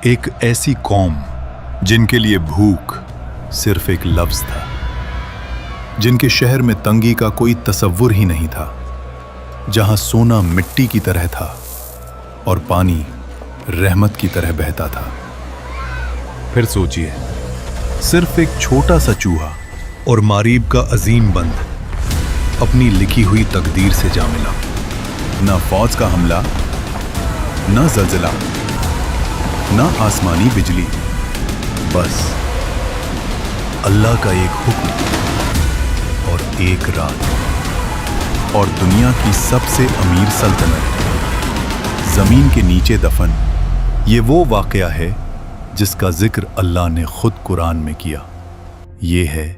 ایک ایسی قوم جن کے لیے بھوک صرف ایک لفظ تھا، جن کے شہر میں تنگی کا کوئی تصور ہی نہیں تھا، جہاں سونا مٹی کی طرح تھا اور پانی رحمت کی طرح بہتا تھا۔ پھر سوچئے، صرف ایک چھوٹا سا چوہا اور ماریب کا عظیم بند اپنی لکھی ہوئی تقدیر سے جا ملا۔ نہ فوج کا حملہ، نہ زلزلہ، نہ آسمانی بجلی، بس اللہ کا ایک حکم اور ایک رات، اور دنیا کی سب سے امیر سلطنت زمین کے نیچے دفن۔ یہ وہ واقعہ ہے جس کا ذکر اللہ نے خود قرآن میں کیا۔ یہ ہے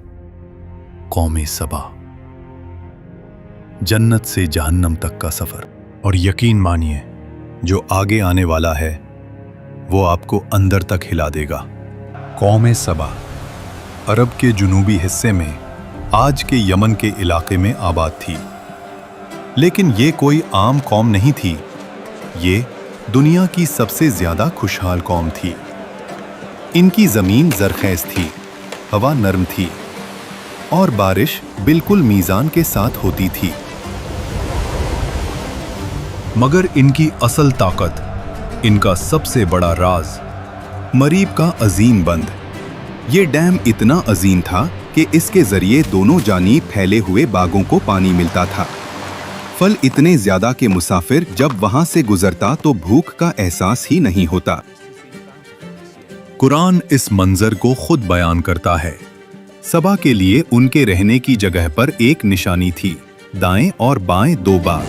قوم سبا، جنت سے جہنم تک کا سفر۔ اور یقین مانیے، جو آگے آنے والا ہے وہ آپ کو اندر تک ہلا دے گا۔ قوم سبا عرب کے جنوبی حصے میں آج کے یمن کے علاقے میں آباد تھی، لیکن یہ کوئی عام قوم نہیں تھی، یہ دنیا کی سب سے زیادہ خوشحال قوم تھی۔ ان کی زمین زرخیز تھی، ہوا نرم تھی اور بارش بالکل میزان کے ساتھ ہوتی تھی۔ مگر ان کی اصل طاقت، ان کا سب سے بڑا راز، مریب کا عظیم بند۔ یہ ڈیم اتنا عظیم تھا کہ اس کے ذریعے دونوں جانب پھیلے ہوئے باغوں کو پانی ملتا تھا۔ پھل اتنے زیادہ کہ مسافر جب وہاں سے گزرتا تو بھوک کا احساس ہی نہیں ہوتا۔ قرآن اس منظر کو خود بیان کرتا ہے۔ سبا کے لیے ان کے رہنے کی جگہ پر ایک نشانی تھی، دائیں اور بائیں دو باغ۔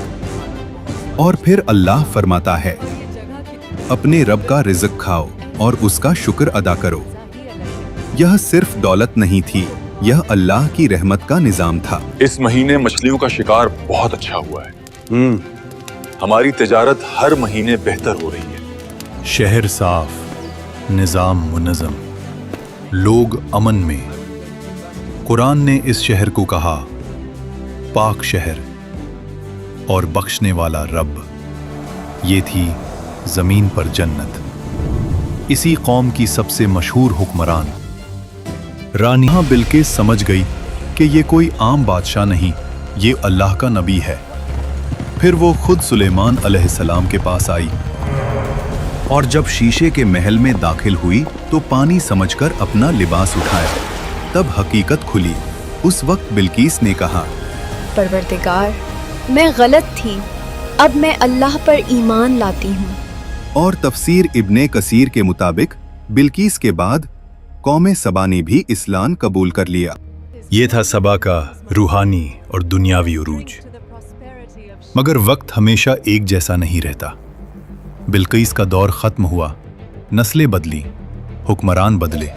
اور پھر اللہ فرماتا ہے، اپنے رب کا رزق کھاؤ اور اس کا شکر ادا کرو۔ یہ صرف دولت نہیں تھی، یہ اللہ کی رحمت کا نظام تھا۔ اس مہینے مچھلیوں کا شکار بہت اچھا ہوا ہے۔ ہماری تجارت ہر مہینے بہتر ہو رہی ہے۔ شہر صاف، نظام منظم، لوگ امن میں۔ قرآن نے اس شہر کو کہا پاک شہر اور بخشنے والا رب۔ یہ تھی زمین پر جنت۔ اسی قوم کی سب سے مشہور حکمران رانیہ بلقیس سمجھ گئی کہ یہ کوئی عام بادشاہ نہیں، یہ اللہ کا نبی ہے۔ پھر وہ خود سلیمان علیہ السلام کے پاس آئی، اور جب شیشے کے محل میں داخل ہوئی تو پانی سمجھ کر اپنا لباس اٹھایا۔ تب حقیقت کھلی۔ اس وقت بلقیس نے کہا، پروردگار، میں غلط تھی، اب میں اللہ پر ایمان لاتی ہوں۔ اور تفسیر ابن کثیر کے مطابق بلقیس کے بعد قوم سبا نے بھی اسلام قبول کر لیا۔ یہ تھا سبا کا روحانی اور دنیاوی عروج۔ مگر وقت ہمیشہ ایک جیسا نہیں رہتا۔ بلقیس کا دور ختم ہوا، نسلیں بدلی، حکمران بدلے،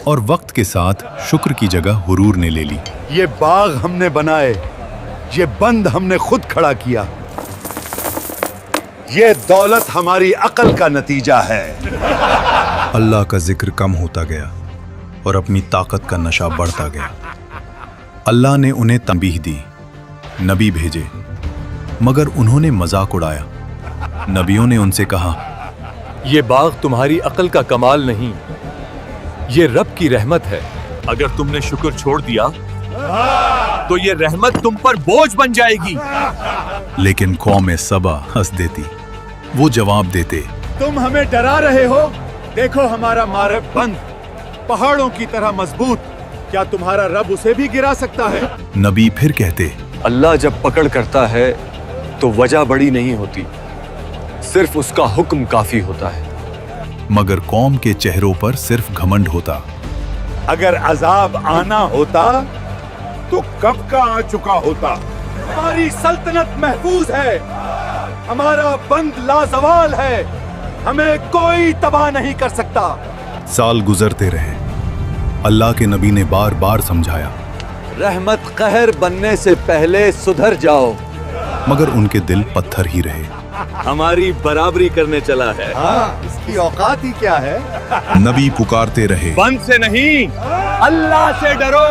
اور وقت کے ساتھ شکر کی جگہ غرور نے لے لی۔ یہ باغ ہم نے بنائے، یہ بند ہم نے خود کھڑا کیا، یہ دولت ہماری عقل کا نتیجہ ہے۔ اللہ کا ذکر کم ہوتا گیا اور اپنی طاقت کا نشہ بڑھتا گیا۔ اللہ نے انہیں تنبیہ دی، نبی بھیجے، مگر انہوں نے مذاق اڑایا۔ نبیوں نے ان سے کہا، یہ باغ تمہاری عقل کا کمال نہیں، یہ رب کی رحمت ہے۔ اگر تم نے شکر چھوڑ دیا تو یہ رحمت تم پر بوجھ بن جائے گی۔ لیکن قوم سبا ہنس دیتی۔ وہ جواب دیتے، تم ہمیں ڈرا رہے ہو، دیکھو ہمارا مارب بند پہاڑوں کی طرح مضبوط، کیا تمہارا رب اسے بھی گرا سکتا ہے؟ نبی پھر کہتے، اللہ جب پکڑ کرتا ہے تو وجہ بڑی نہیں ہوتی، صرف اس کا حکم کافی ہوتا ہے۔ مگر قوم کے چہروں پر صرف گھمنڈ ہوتا۔ اگر عذاب آنا ہوتا تو کب کا آ چکا ہوتا۔ ہماری سلطنت محفوظ ہے، ہمارا بند لازوال ہے، ہمیں کوئی تباہ نہیں کر سکتا۔ سال گزرتے رہے، اللہ کے نبی نے بار بار سمجھایا، رحمت قہر بننے سے پہلے سدھر جاؤ۔ مگر ان کے دل پتھر ہی رہے۔ ہماری برابری کرنے چلا ہے، اس کی اوقات ہی کیا ہے؟ نبی پکارتے رہے، بند سے نہیں، اللہ سے ڈرو۔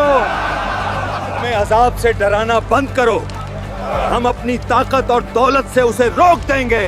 ہمیں عذاب سے ڈرانا بند کرو، ہم اپنی طاقت اور دولت سے اسے روک دیں گے۔